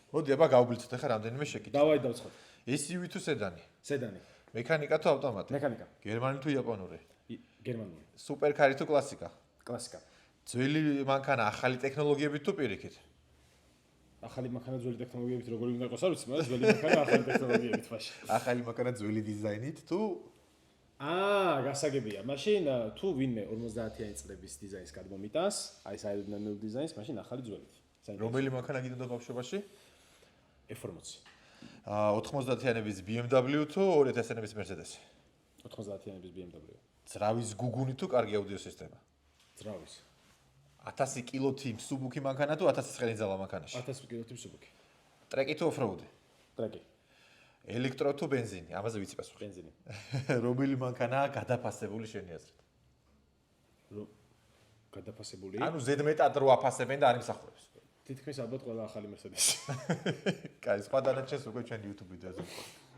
მოდი აბა გავბილწოთ ახლა რამდენიმე შეკითხვა. დავაი დავცხოთ. SUV თუ სედანი? სედანი. მექანიკა თუ ავტომატი? მექანიკა. გერმანული თუ იაპონური? გერმანული. სუპერკარი თუ კლასიკა? კლასიკა. ძველი მანქანა ახალი ტექნოლოგიებით თუ პირიქით? ახალი მანქანა ძველი ტექნოლოგიებით როგორი უნდა იყოს არ ვიცი, მაგრამ ძველი მანქანა ახალი ტექნოლოგიებით ფაში. ახალი მანქანა ძველი დიზაინით თუ გასაგებია. მაშინ თუ ვინმე 50-იანი წლების დიზაინს გადმომიტანს, აი ეს აეროდინამიურ დიზაინს, მაშინ ახალი ძველით. რომელი მანქანა გინდა ბავშვობაში? F40. 90-იანების BMW თუ 2000-იანების Mercedes? 90-იანების BMW. ძრავის გუგუნი თუ კარგი აუდიო სისტემა? ძრავის. 1000 კილოთი მსუბუქი მანქანა თუ 1000 ცხენიძალა მანქანაში? 1000 კილოთი მსუბუქი. ტრეკი თუ ოფროუდი? ტრეკი. ელექტრო თუ ბენზინი? ამაზე ვიცი პასუხი. ბენზინი. რომელი მანქანაა გადაფასებული შენი აზრით? გადაფასებული? ანუ ზედმეტად რო აფასებენ და არ იმსახურებს. თითქმის ალბათ ყველა ახალი Mercedes. კაი, სხვა დანარჩენს უკვე ჩვენ YouTube ვიდეოზე ვყავთ.